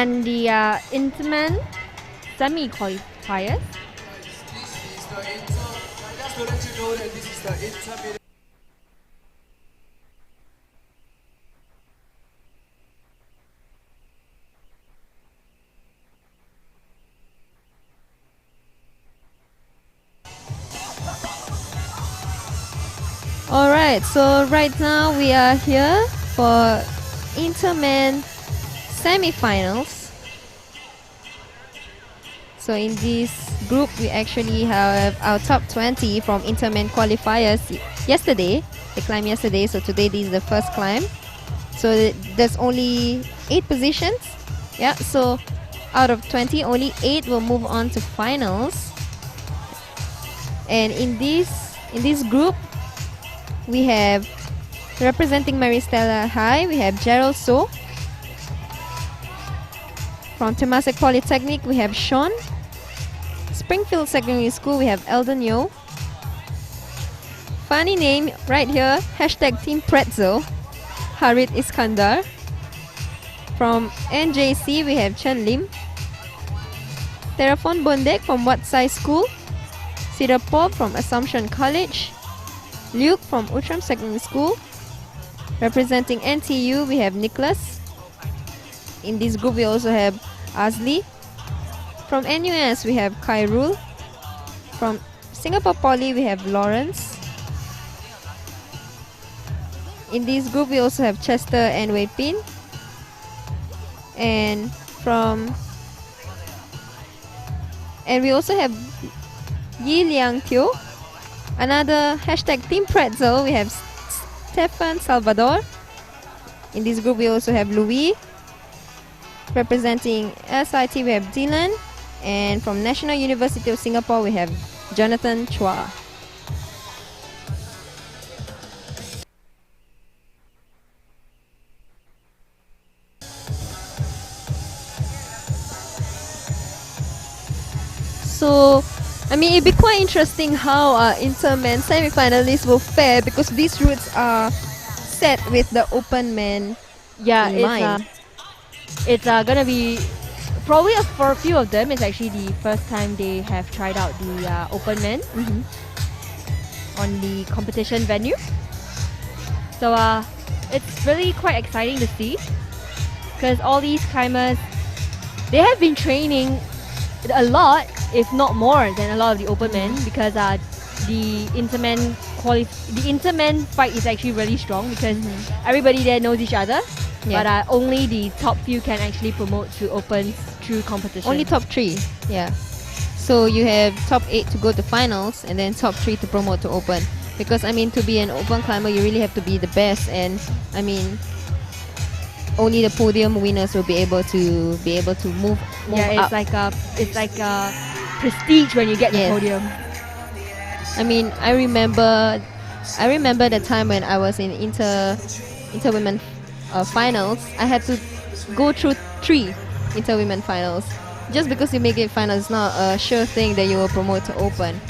And the Interman semi-qualifiers. Just to let you know that this is the intermediate. Alright, so right now we are here for Interman semifinals. So in this group we actually have our top 20 from Interman qualifiers yesterday. They climbed yesterday, so today this is the first climb. So there's only 8 positions. Yeah, so out of 20, only 8 will move on to finals. And in this group, we have representing Maristella High, we have Gerald So. From Temasek Polytechnic, we have Sean. Springfield Secondary School, we have Eldon Yo. Funny name right here, hashtag Team Pretzel, Harit Iskandar. From NJC, we have Chen Lim. Terafon Bondek from Watsai School. Sidapop from Assumption College. Luke from Outram Secondary School. Representing NTU, we have Nicholas. In this group, we also have Azli. From NUS, we have Khairul. From Singapore Poly, we have Lawrence. In this group, we also have Chester and Wei Pin. And we also have Yi Liang Teo. Another hashtag Team Pretzel, we have Stefan Salvador. In this group, we also have Louis. Representing SIT, we have Dylan. And from National University of Singapore, we have Jonathan Chua. So, I mean, it'd be quite interesting how Interman semi-finalists will fare, because these routes are set with the open man in mind. It's gonna be probably for a few of them. It's actually the first time they have tried out the open man on the competition venue. So it's really quite exciting to see, because all these climbers, they have been training a lot, if not more than a lot of the open men, because the Interman fight is actually really strong, because everybody there knows each other. But only the top few can actually promote to open through competition. Only top 3, yeah. So you have top 8 to go to finals, and then top 3 to promote to open. Because I mean, to be an open climber, you really have to be the best, and I mean, only the podium winners will be able to move it's up. like a prestige when you get the podium. I mean, I remember the time when I was in inter women finals. I had to go through 3 inter women finals. Just because you make it finals, it's not a sure thing that you will promote to open.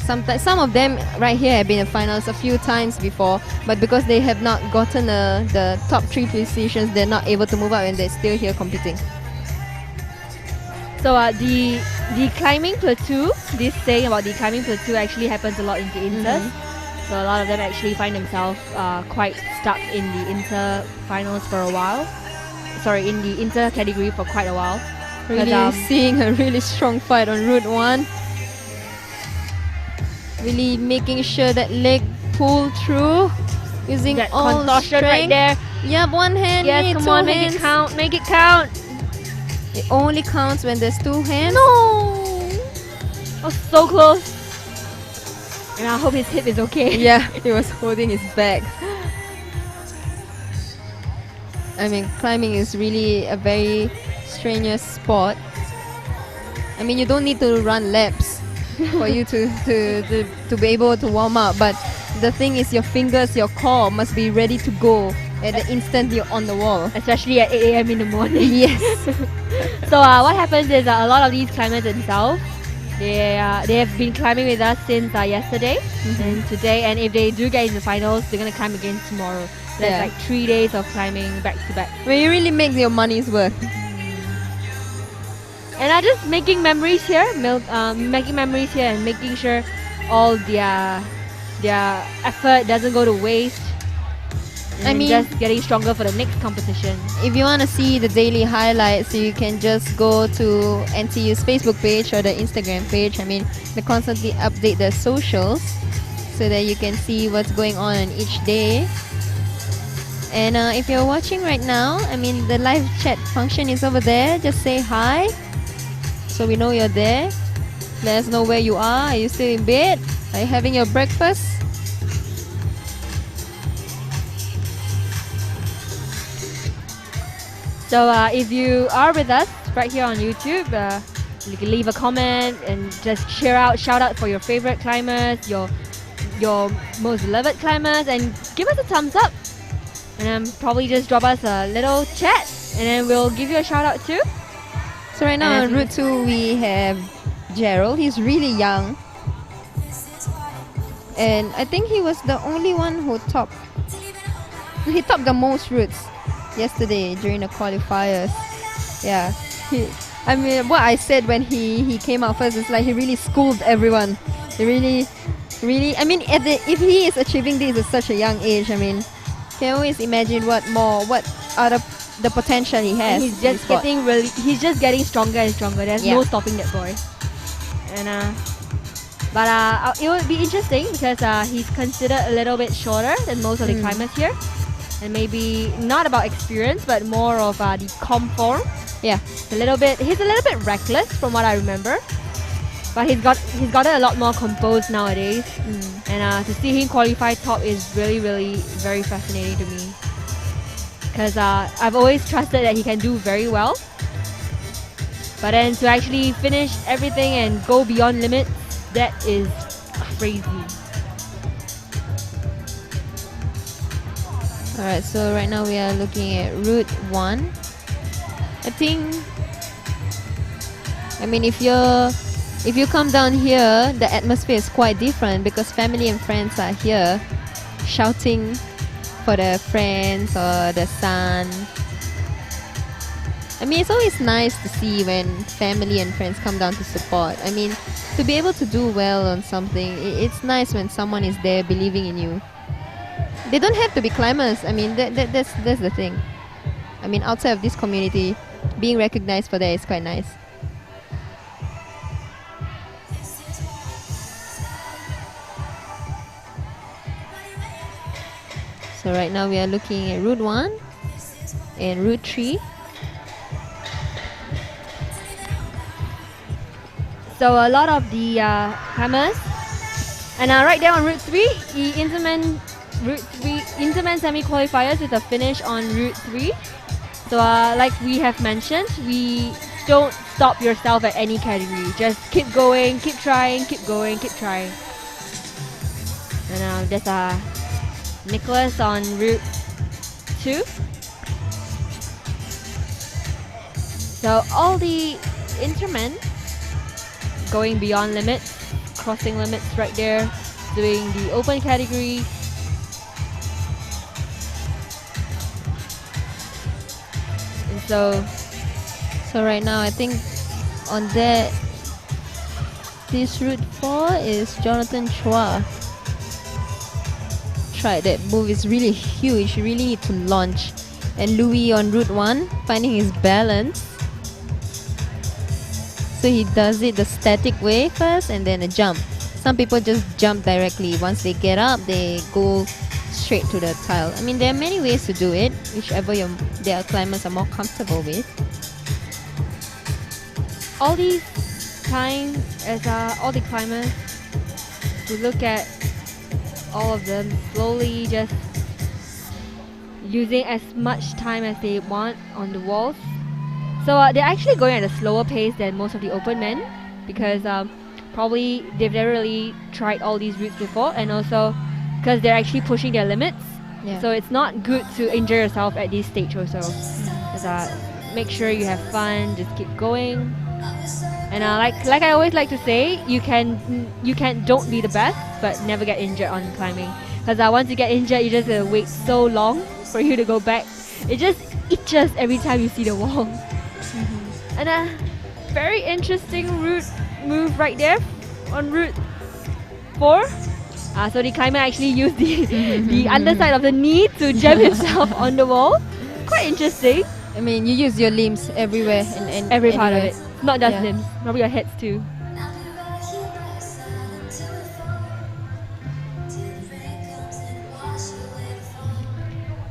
Some of them right here have been in finals a few times before, but because they have not gotten the top 3 positions, they're not able to move up, and they're still here competing. So the climbing plateau, this saying about the climbing plateau actually happens a lot in the inters. So a lot of them actually find themselves quite stuck in the inter finals for a while. Sorry, in the inter category for quite a while. Really seeing a really strong fight on Route 1. Really making sure that leg pull through, using that all contortion strength. right there. Yep, one hand. Yes, come on, make it count, make it count. It only counts when there's 2 hands. No! Oh, so close. And I hope his hip is okay. Yeah, he was holding his back. I mean, climbing is really a very strenuous sport. I mean, you don't need to run laps for you to be able to warm up, but the thing is, your fingers, your core must be ready to go at the instant you're on the wall. Especially at 8 AM in the morning. Yes. So what happens is a lot of these climbers themselves, they have been climbing with us since yesterday and today, and if they do get into finals, they're gonna climb again tomorrow. That's like 3 days of climbing back to back. Well, you really make your money's worth. And just making memories here, and making sure all their effort doesn't go to waste. I And mean, just getting stronger for the next competition. if you want to see the daily highlights, you can just go to NTU's Facebook page or the Instagram page. I mean, they constantly update their socials so that you can see what's going on each day. And if you're watching right now, I mean, the live chat function is over there. Just say hi so we know you're there. Let us know where you are. Are you still in bed? Are you having your breakfast? So if you are with us right here on YouTube, you can leave a comment and just shout out for your favorite climbers, your most beloved climbers, and give us a thumbs up. And probably just drop us a little chat, and then we'll give you a shout out too. So right now And on Route 2 we have Gerald. He's really young. And I think he was the only one who topped the most routes yesterday during the qualifiers. Yeah. I mean, what I said when he came out first is like he really schooled everyone. He really, I mean, if he is achieving this at such a young age, I mean, can always imagine what other the potential he has. And he's just getting stronger and stronger. There's no stopping that boy. And but it would be interesting because he's considered a little bit shorter than most of the climbers here, and maybe not about experience, but more of the comp form. Yeah, he's a little bit reckless from what I remember, but he's got it a lot more composed nowadays. And to see him qualify top is really, really very fascinating to me, because I've always trusted that he can do very well, but then to actually finish everything and go beyond limits, that is crazy. Alright, so right now we are looking at Route 1. I think, I mean, if you come down here, the atmosphere is quite different because family and friends are here shouting for their friends or the son. I mean, it's always nice to see when family and friends come down to support. I mean, to be able to do well on something, it's nice when someone is there believing in you. They don't have to be climbers. I mean, that's the thing. I mean, outside of this community, being recognized for that is quite nice. So right now we are looking at Route 1 and Route 3. So a lot of the climbers, and right there on Route 3, the Interman semi-qualifiers with a finish on Route 3. So like we have mentioned, we don't stop yourself at any category. Just keep going, keep trying, keep going, keep trying. And there's Nicholas on Route 2. So all the Intermen going beyond limits, crossing limits right there, doing the open category. And so right now I think on that, this Route 4 is Jonathan Chua. Tried that move, is really huge, you really need to launch. And Louis on Route 1 finding his balance. So he does it the static way first and then a jump. Some people just jump directly. Once they get up, they go straight to the tile. I mean, there are many ways to do it, whichever their climbers are more comfortable with. all these times, as all the climbers, we look at all of them slowly just using as much time as they want on the walls. So they're actually going at a slower pace than most of the open men, because probably they've never really tried all these routes before, and also because they're actually pushing their limits. Yeah. So it's not good to injure yourself at this stage also. Just, make sure you have fun, just keep going. And like I always like to say, you can don't be the best, but never get injured on climbing. Because once you get injured, you just wait so long for you to go back. It just itches every time you see the wall. And very interesting route move right there on route 4. So the climber actually used the underside of the knee to jam himself on the wall. Quite interesting. I mean, you use your limbs everywhere and Every part of anywhere. it. Not just Yeah. limbs, probably your heads too.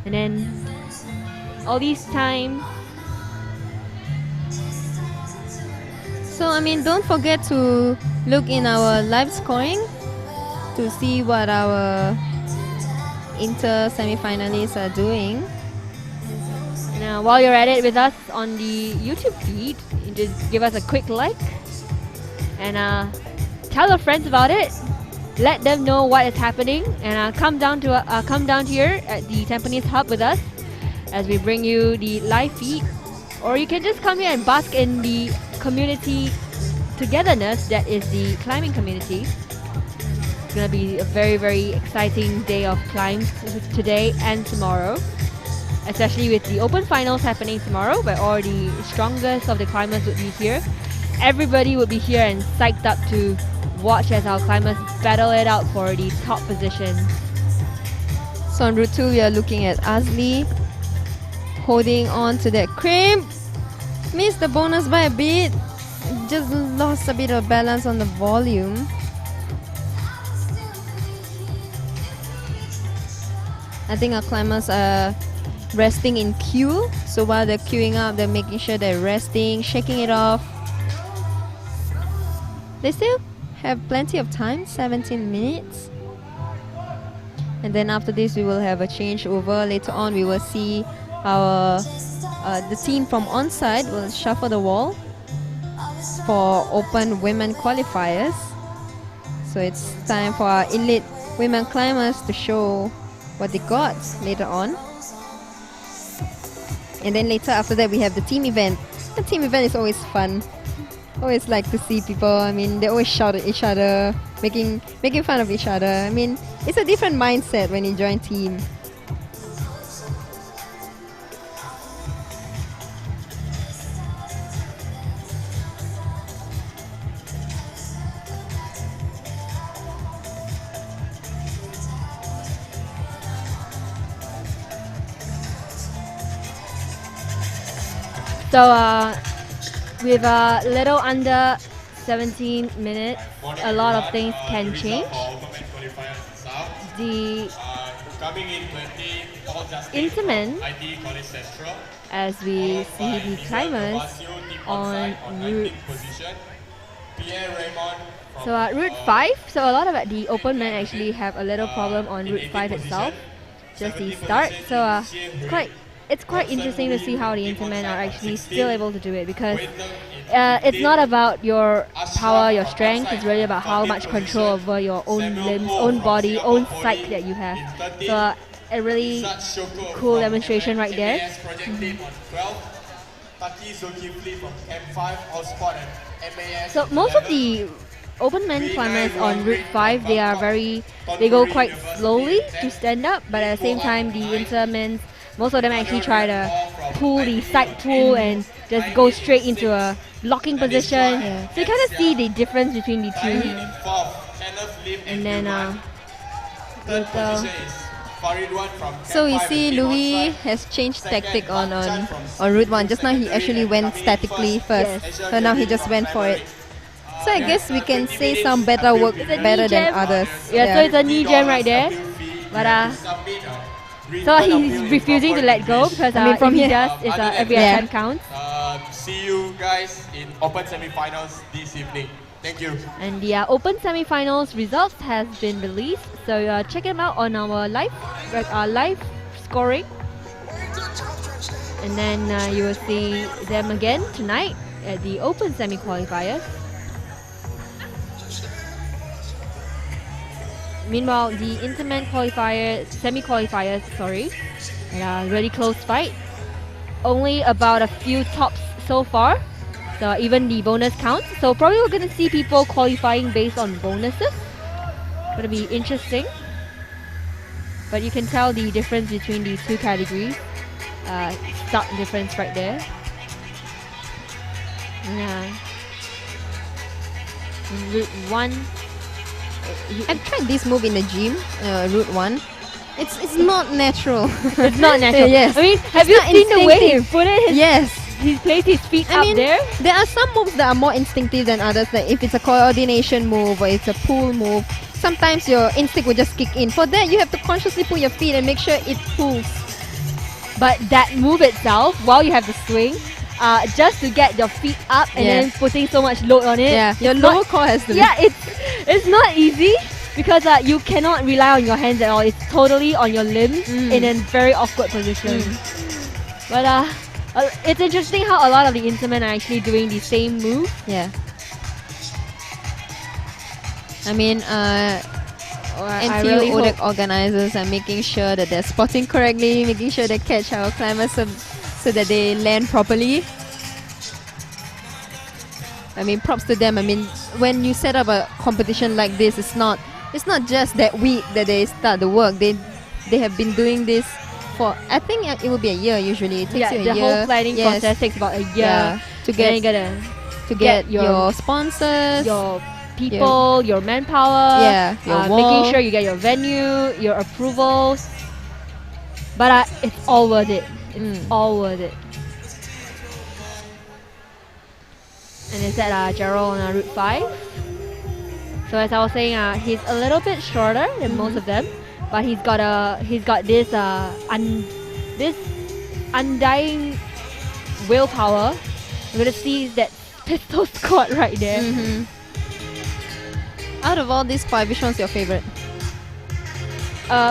And then all these times. So I mean, don't forget to look in our live scoring to see what our inter semi-finalists are doing. Now, while you're at it with us on the YouTube feed, you just give us a quick like and tell your friends about it. Let them know what is happening, and come down here at the Tampines Hub with us as we bring you the live feed. Or you can just come here and bask in the community togetherness that is the climbing community. It's gonna be a very, very exciting day of climbs today and tomorrow, especially with the open finals happening tomorrow, where all the strongest of the climbers would be here. Everybody would be here and psyched up to watch as our climbers battle it out for the top positions. So on route 2, we are looking at Azli holding on to that crimp. Missed the bonus by a bit. Just lost a bit of balance on the volume. I think our climbers are resting in queue. So while they're queuing up, they're making sure they're resting, shaking it off. They still have plenty of time, 17 minutes. And then after this, we will have a changeover. Later on, we will see our the team from onside will shuffle the wall for open women qualifiers. So it's time for our elite women climbers to show what they got later on. And then later after that, we have the team event. The team event is always fun. Always like to see people. I mean, they always shout at each other, making fun of each other. I mean, it's a different mindset when you join team. So with a little under 17 minutes, a lot of things can change. The Intermen, as we see the climbers on route. So route 5, so a lot of the open men actually have a little problem on route 5 itself, just the start. So it's quite interesting to see how the Intermen are actually still able to do it, because it's not about your power, your strength, it's really about how much control over your own limbs, own body, own psyche that you have. So a really cool demonstration right there. So most of the open men climbers on route 5, they go quite slowly to stand up, but at the same time the Intermen, most of them actually try to pull the side pull and just go straight into a locking position. Yeah. So you kind of see the difference between the two. And then So we see Louis has changed tactic on route 1. Just now he actually went statically first. Yes. So now he just went for it. So I guess we can say some better work It's a knee better than jam. others. Yeah, so it's a knee jam right there. But so he's refusing to let go, because I mean, from if he here- does, it's every Yeah. attempt counts. See you guys in open semi-finals this evening. Thank you. And the open semi-finals results has been released, so check them out on our live scoring. And then you will see them again tonight at the open semi-qualifiers. Meanwhile, the Intermen semi-qualifiers, really close fight. Only about a few tops so far. So even the bonus counts. So probably we're going to see people qualifying based on bonuses. Going to be interesting. But you can tell the difference between these two categories. Stark difference right there. Yeah. In route 1, I've tried this move in the gym, route 1. It's not natural. it's not natural. Yes. I mean, have you not seen the way he instinctive. put it? Yes. He placed his feet I up mean, there. there are some moves that are more instinctive than others. Like if it's a coordination move or it's a pull move, sometimes your instinct will just kick in. For that, you have to consciously pull your feet and make sure it pulls. But that move itself, while you have the swing, just to get your feet up and Yeah. then putting so much load on it. Yeah, your it's lower not, core has to. yeah, it's not easy because you cannot rely on your hands at all. It's totally on your limbs in a very awkward position. But it's interesting how a lot of the instruments are actually doing the same move. Yeah. I mean, I NTU really ODEC hope. organizers are making sure that they're spotting correctly, making sure they catch our climbers so that they land properly. I mean, props to them. I mean, when you set up a competition like this, it's not just that week that they start the work. They have been doing this for, I think it will be a year usually. It takes you a the year. whole planning Yes. process takes about a year. Yeah. To Then you get gotta get your- your sponsors. your people, your manpower, Yeah, your wall. making sure you get your venue, your approvals. But it's all worth it. It's all worth it. And it's at Gerald on Route 5. So as I was saying, he's a little bit shorter than most of them, but he's got this this undying willpower. We're gonna see that pistol squat right there. Out of all these 5, which one's your favorite?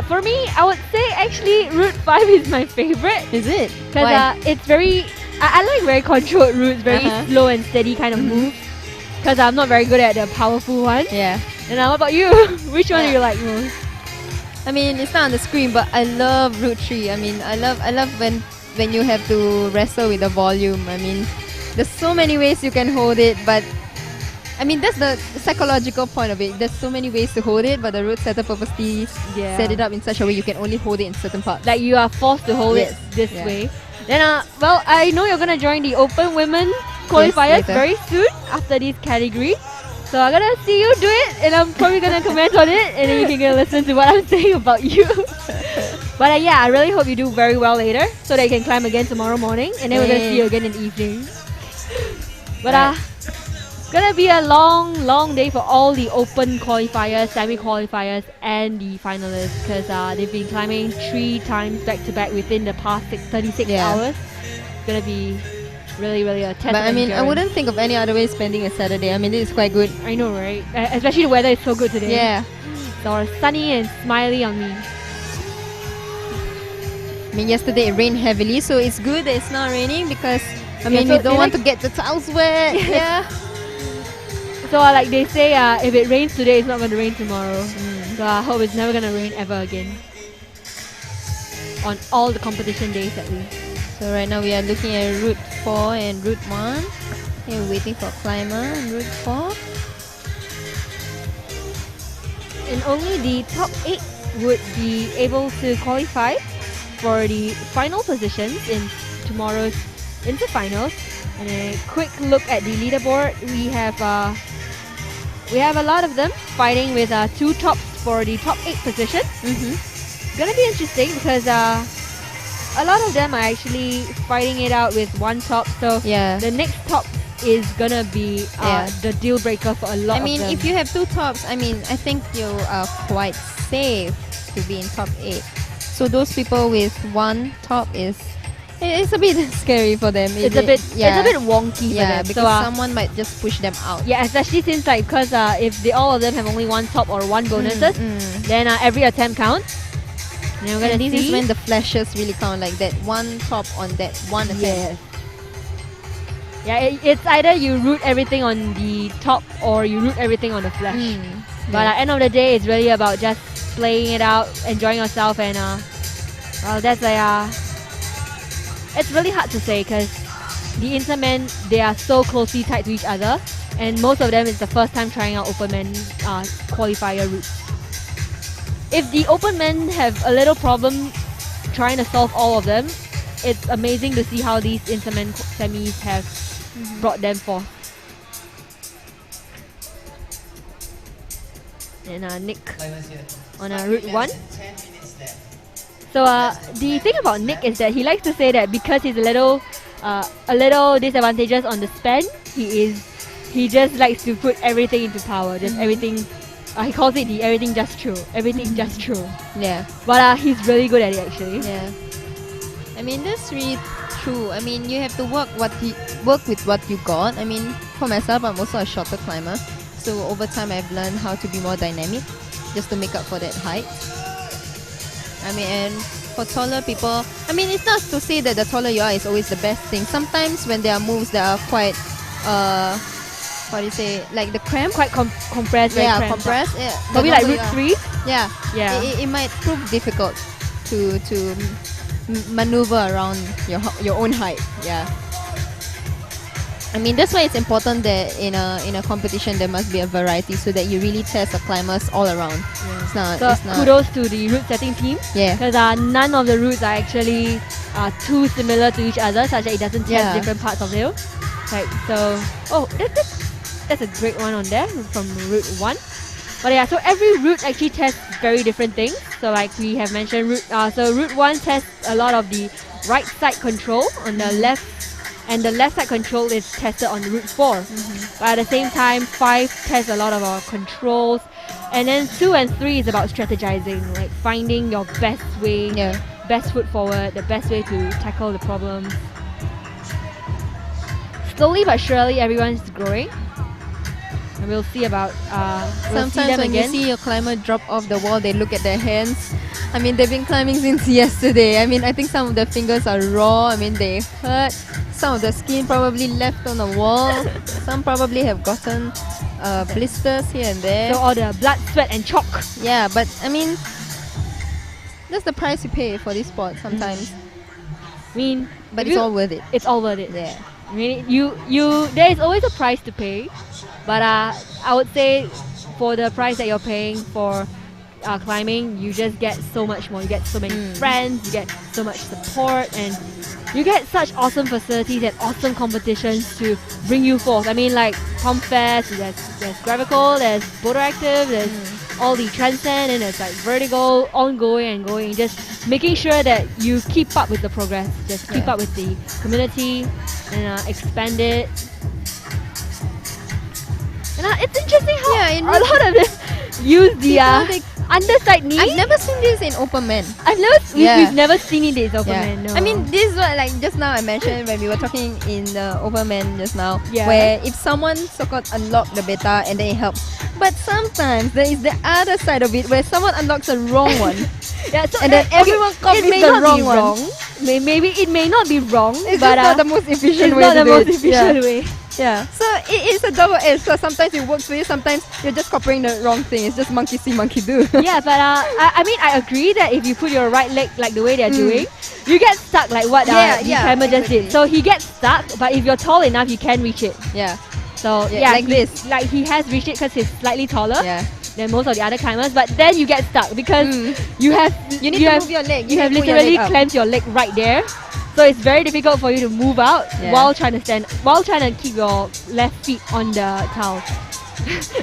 For me, I would say actually Route 5 is my favorite. Is it? Because Why? it's very... I like very controlled routes, very Uh-huh. slow and steady kind of moves. Because I'm not very good at the powerful ones. Yeah. And what about you? Which one do you like most? I mean, it's not on the screen, but I love Route 3. I mean, I love when you have to wrestle with the volume. I mean, there's so many ways you can hold it, but I mean, that's the psychological point of it. There's so many ways to hold it, but the route setter purposely Yeah. set it up in such a way you can only hold it in certain parts. Like you are forced to hold Yes. it this Yeah. way. Then, well, I know you're going to join the Open Women qualifiers later. very soon after this category. So I'm going to see you do it and I'm probably going to comment on it and then you can go listen to what I'm saying about you. But yeah, I really hope you do very well later so that you can climb again tomorrow morning and then we're going to see you again in the evening. But gonna be a long day for all the open qualifiers, semi-qualifiers and the finalists because they've been climbing 3 times back to back within the past 36 hours. It's gonna be really a test. But of I mean, I endurance. wouldn't think of any other way spending a Saturday. I mean, this is quite good. I know, right? Especially the weather is so good today. Yeah. It's all sunny and smiley on me. I mean, yesterday it rained heavily, so it's good that it's not raining because, I mean, so we don't it want to get the tiles wet. Yeah. So like they say, if it rains today, it's not gonna rain tomorrow. So I hope it's never gonna rain ever again. On all the competition days at least. So right now we are looking at Route 4 and Route 1. And we're waiting for a climber on Route 4. And only the top 8 would be able to qualify for the final positions in tomorrow's interfinals. And a quick look at the leaderboard, we have a lot of them fighting with 2 tops for the top 8 position. Gonna be interesting because a lot of them are actually fighting it out with 1 top. So Yeah. the next top is gonna be the deal breaker for a lot I mean, of them. if you have 2 tops, I mean, I think you are quite safe to be in top 8. So those people with 1 top it's a bit scary for them. it's a bit wonky for Yeah, them. because So, someone might just push them out. yeah, especially since because if all of them have only 1 top or 1 bonuses, then every attempt counts. And then we're And gonna this see. is when the flashes really count, like that 1 top on that 1 attempt. Yes. Yeah, it's either you root everything on the top or you root everything on the flash. But at the end of the day, it's really about just playing it out, enjoying yourself, and well, that's it's really hard to say because the Intermen, they are so closely tied to each other, and most of them is the first time trying out open men qualifier routes. If the open men have a little problem trying to solve all of them, it's amazing to see how these Intermen semis have brought them forth. and Nick on route 1. So the thing about Nick is that he likes to say that because he's a little disadvantageous on the span, he just likes to put everything into power, just everything. He calls it the everything just true, everything just true. Yeah. But he's really good at it actually. Yeah. I mean, that's really true. I mean, you have to work with what you got. I mean, for myself, I'm also a shorter climber, so over time I've learned how to be more dynamic, just to make up for that height. I mean, and for taller people, I mean, it's not to say that the taller you are is always the best thing. Sometimes when there are moves that are quite, what do you say, like the cramp? Quite compressed. Yeah, cramped. compressed. Yeah, Probably like route 3. Yeah. Yeah. It might prove difficult to maneuver around your own height. Yeah. I mean, that's why it's important that in a competition there must be a variety, so that you really test the climbers all around. Yeah. It's not Kudos to the route setting team. Yeah. Because none of the routes are actually too similar to each other, such that it doesn't test different parts of you. Right. So, that's a great one on there from route 1. But yeah, so every route actually tests very different things. So like we have mentioned, route 1 tests a lot of the right side control on the left, and the left side control is tested on route 4. But at the same time, 5 tests a lot of our controls, and then 2 and 3 is about strategizing, like finding your best way, best foot forward, the best way to tackle the problems. Slowly but surely, everyone's growing. And we'll see about sometimes when you see your climber drop off the wall, they look at their hands. I mean, they've been climbing since yesterday. I mean, I think some of the fingers are raw. I mean, they hurt. Some of the skin probably left on the wall. Some probably have gotten blisters here and there. So all the blood, sweat and chalk. Yeah, but I mean, that's the price you pay for this sport sometimes. I mean, but it's all worth it. It's all worth it. Yeah. I mean, there is always a price to pay, but I would say for the price that you're paying for climbing, you just get so much more. You get so many friends, you get so much support, and you get such awesome facilities and awesome competitions to bring you forth. I mean, like Pumpfest, there's Gravical, there's Boulder Active, there's all the Transcend, and there's like Vertigo, ongoing and going. Just making sure that you keep up with the progress, just keep up with the community and expand it. And it's interesting how a lot of them use the underside knee. I've never seen this in open men. We've never seen it in open men. No. I mean, this is what, like just now I mentioned when we were talking in the open men just now, where if someone so-called unlock the beta and then it helps, but sometimes there is the other side of it where someone unlocks the wrong one. And then everyone copies the wrong one. Maybe it may not be wrong, it's but just not the most efficient way. It's not the most efficient way. Yeah. So it is a double edge. So sometimes it works for you, sometimes you're just copying the wrong thing. It's just monkey see, monkey do. Yeah, but I mean, I agree that if you put your right leg like the way they're doing, you get stuck like what the climber just did. So he gets stuck, but if you're tall enough, you can reach it. Yeah. So like this. Like he has reached it because he's slightly taller. Yeah. Than most of the other climbers, but then you get stuck because you need to move your leg. You have literally clamped your leg right there, so it's very difficult for you to move out while trying to keep your left feet on the towel.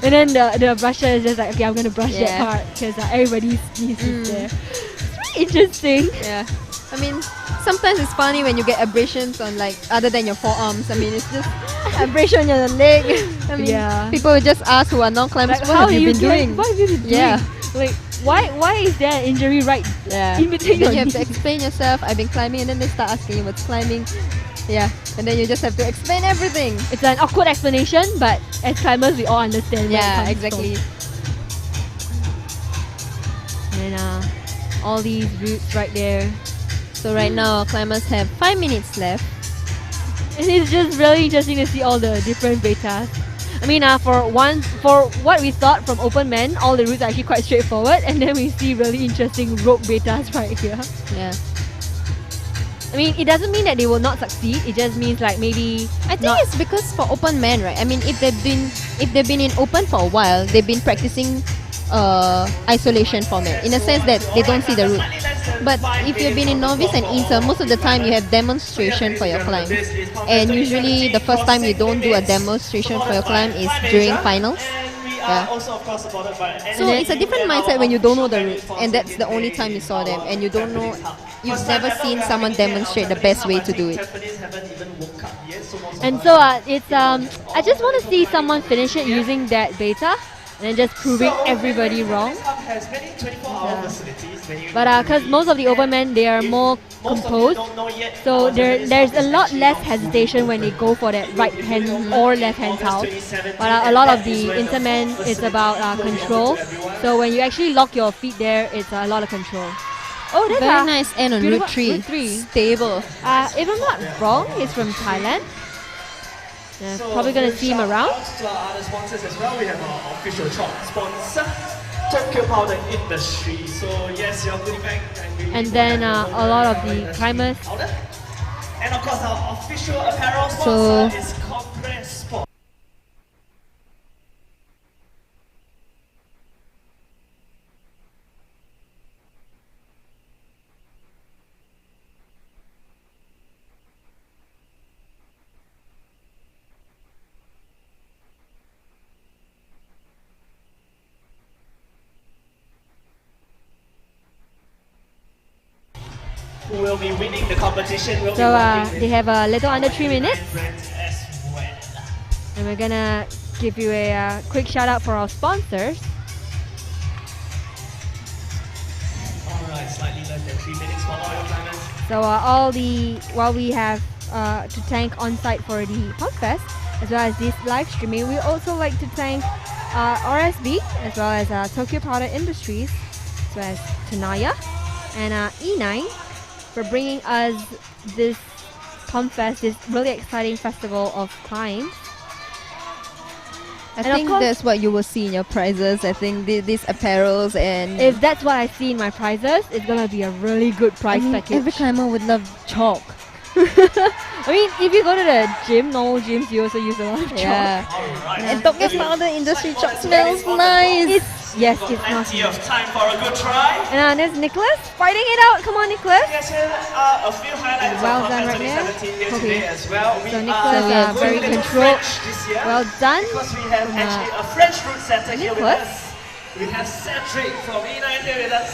And then the brusher is just like, okay, I'm gonna brush that part because everybody's sneezes there. It's really interesting. Yeah. I mean, sometimes it's funny when you get abrasions on like other than your forearms. I mean, it's just abrasion on your leg. I mean, people will just ask who are non-climbers, like, what have you been doing? What have you been doing? Yeah. Like, why is there an injury right in between your You have knees? to explain yourself. I've been climbing, and then they start asking you what's climbing. Yeah, and then you just have to explain everything. It's an awkward explanation, but as climbers, we all understand. Yeah, exactly. And all these routes right there. So right now, climbers have 5 minutes left. And it's just really interesting to see all the different betas. I mean, for what we thought from open men, all the routes are actually quite straightforward, and then we see really interesting rope betas right here. Yeah. I mean, it doesn't mean that they will not succeed. It just means like maybe. I think it's because for open men, right? I mean, if they've been in open for a while, they've been practicing isolation format in a sense that they don't see the route. But if you've been in novice and inter, most of the time you have demonstration for your climb, and usually the first time you don't do a demonstration for your climb is during finals. Yeah. also, of course, supported by So it's a different mindset when you don't know the route, and that's the only time you saw them, and you don't know, you've never seen someone demonstrate the best way to do it. And so it's I just want to see someone finish it using that beta and then just proving everybody wrong. But because most of the open men, they are more composed, so there's a lot less hesitation when they go for that right hand or left hand towel. But a lot of the intermen, it's about control. So when you actually lock your feet there, it's a lot of control. Oh, that's Very nice end on Route 3. Route 3. Stable. If I'm not wrong, he's from Thailand. Yeah, probably gonna see him around. To our other sponsors as well, we have our official shop sponsor, Tokyo Powder Industry. So yes, your goodie bag. And then a lot of the climbers. And of course, our official apparel So- sponsor is Compress Sport. Who will be winning the competition will So be they have a little under 3 minutes. as well. And we're gonna give you a quick shout out for our sponsors. Alright, slightly less than 3 minutes for all your climbers. So while we have to thank on site for the Pumpfest, as well as this live streaming, we also like to thank RSB, as well as Tokyo Powder Industries, as well as Tenaya and E9 for bringing us this Pumpfest, this really exciting festival of climb. I And of think course- that's what you will see in your prizes. I think these apparels and If that's what I see in my prizes, it's gonna be a really good prize package. every climber would love chalk. I mean, if you go to the gym, normal gyms, you also use a lot of chalk. Yeah. Alright. And Tokyo Powder Industry chalk smells nice. Yes, it's not. Plenty of time for a good try. And there's Nicholas fighting it out. Come on, Nicholas. Yes, here are a few highlights Well of done Pumpfest right there. 2017 here Okay. today as well. We So are Nicholas, going very a little controlled. French this year. Well done. Because we have From, actually a French route center here with Nicholas. us. We have Cedric from E9 here with us.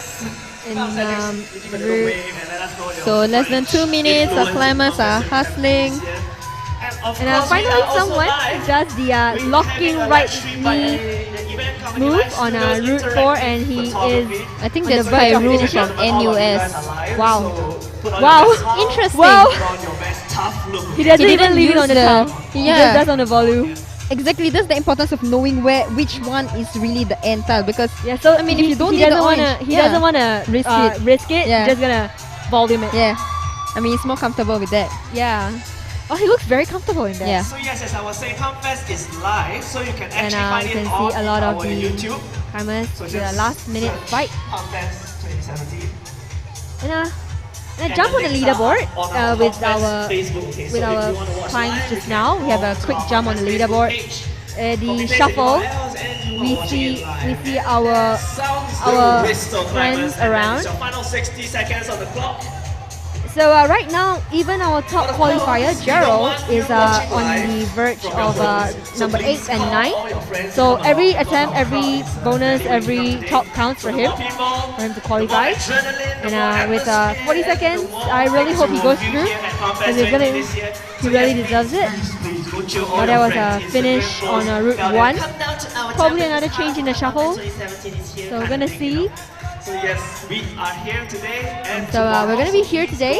In, Come, Cedric, give a little route- wave and let us know your So less than 2 minutes, our influence climbers in are Pumpfest hustling. this year. And of And course, we finally, are also someone live. does the We're locking having a right live stream by knee the event company move Live on Studios Route 4, Interactive and he is Photography. I think on that's the by verge of rule finishing. from NUS. Wow. Wow. Wow. Interesting. Wow. He doesn't He even didn't leave it use on the the- towel. He Yeah. just does on the volume. Exactly, that's the importance of knowing which one is really the end tile, because Yeah, so I mean, if you don't he need the doesn't wanna orange, he yeah, doesn't wanna risk it. Yeah. He's just gonna volume it. yeah, I mean, it's more comfortable with that. Yeah. Oh, he looks very comfortable in that. Yeah. So yes, as I was saying, Pumpfest is live, so you can And actually find you can it on see a lot of our the YouTube. climbers So with just a last minute search fight. Pumpfest 2017. And And jump on the links are leaderboard on our with Pumpfest our Facebook page. with So if our you wanna watch climbs live, just you now. can We have go a quick to jump on the Pumpfest leaderboard. Facebook page. The Copy-paste shuffle. anywhere else and you We are watching it see live. our Sounds our good, Bristol friends climbers, and then around. it's your final 60 seconds on the clock. So right now, even our top qualifier, Gerald, is on the verge of number 8 and 9. So every attempt, every bonus, every top counts for him to qualify. And with 40 seconds, I really hope he goes through, because he really deserves it. But there was a finish on Route 1. Probably another change in the shuffle. So we're gonna see. So yes, we are here today, and So we're going to be here today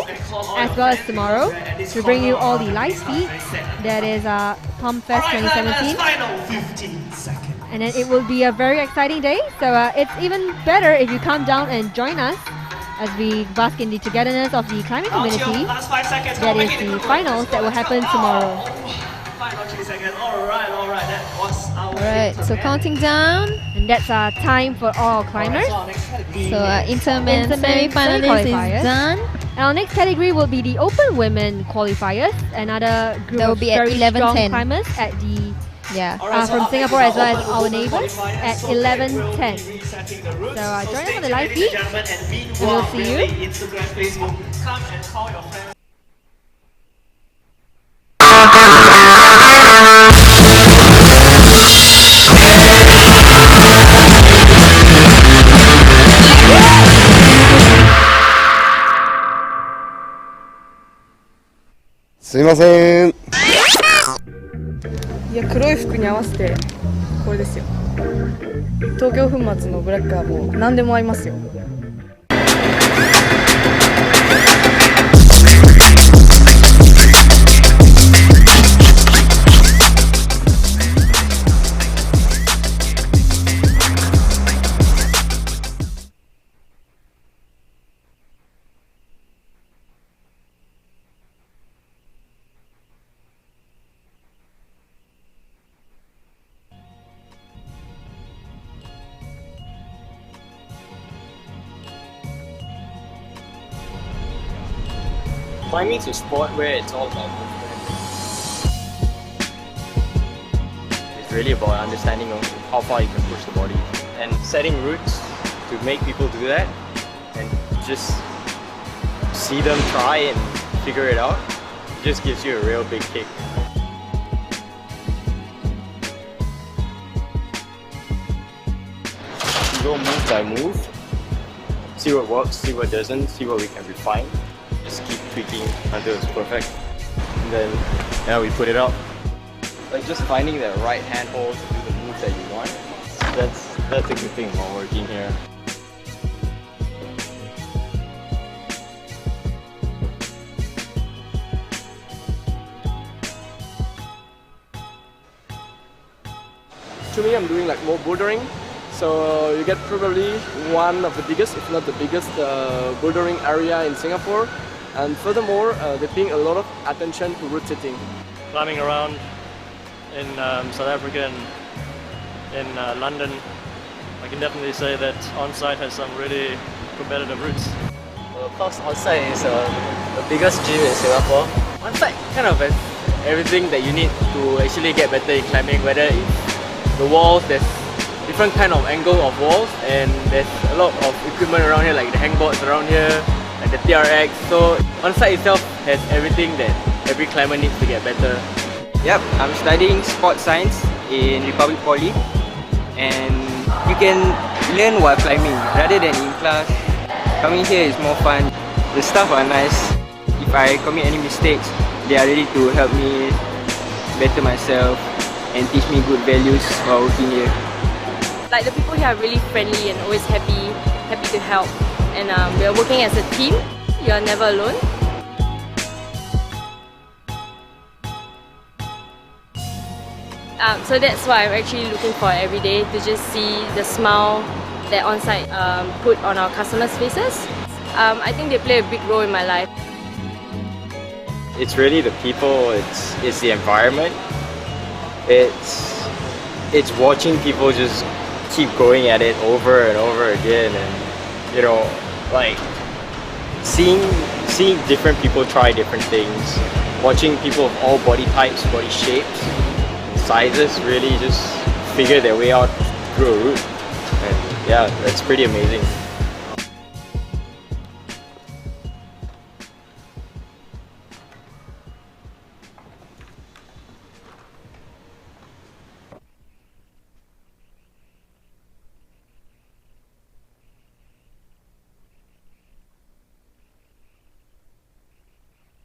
as well as tomorrow to bring you all the live feeds. That is Pumpfest 2017. Final 15 seconds. And then it will be a very exciting day. So it's even better if you come down and join us as we bask in the togetherness of the climbing community. Last 5 seconds. That is the finals that will happen tomorrow. Final 3 seconds. All right. That was our. Alright, so counting down. And that's time for all climbers. So Intermen Intermen semi-finalist semi-qualifiers. is done. And our next category will be the open women qualifiers. Another group That will of be at very strong 11:10. climbers at the Yeah. from Singapore as well as our neighbours at 11:10. So join us on the live feed, and we'll see you. Instagram, Facebook, come and call your friends. すいません。いや、黒い服に合わせてこれですよ。東京粉末のブラックはもう何でも合いますよ。Climbing is a sport where it's all about movement. It's really about understanding of how far you can push the body and setting routes to make people do that and just see them try and figure it out. It just gives you a real big kick. You go move by move, see what works, see what doesn't, see what we can refine. Just keep tweaking until it's perfect. And then we put it out. Like just finding the right handhold to do the moves that you want. That's a good thing while working here. To me, I'm doing like more bouldering. So you get probably one of the biggest, if not the biggest, bouldering area in Singapore. And furthermore, they're paying a lot of attention to route setting. Climbing around in South Africa and in London, I can definitely say that on-site has some really competitive routes. Of course, on-site is the biggest gym in Singapore. On-site kind of has everything that you need to actually get better in climbing, whether it's the walls, there's different kind of angle of walls, and there's a lot of equipment around here, like the hangboards around here, and the TRX. So on-site itself has everything that every climber needs to get better. Yep, I'm studying sports science in Republic Poly, and you can learn while climbing rather than in class. Coming here is more fun. The staff are nice. If I commit any mistakes, they are ready to help me better myself and teach me good values while working here. Like the people here are really friendly and always happy to help. And we are working as a team. You are never alone. So that's what I'm actually looking for every day, to just see the smile that on-site put on our customers' faces. I think they play a big role in my life. It's really the people, it's the environment. It's watching people just keep going at it over and over again, and you know, like seeing different people try different things, watching people of all body types, body shapes, sizes really just figure their way out through a route, and yeah, that's pretty amazing.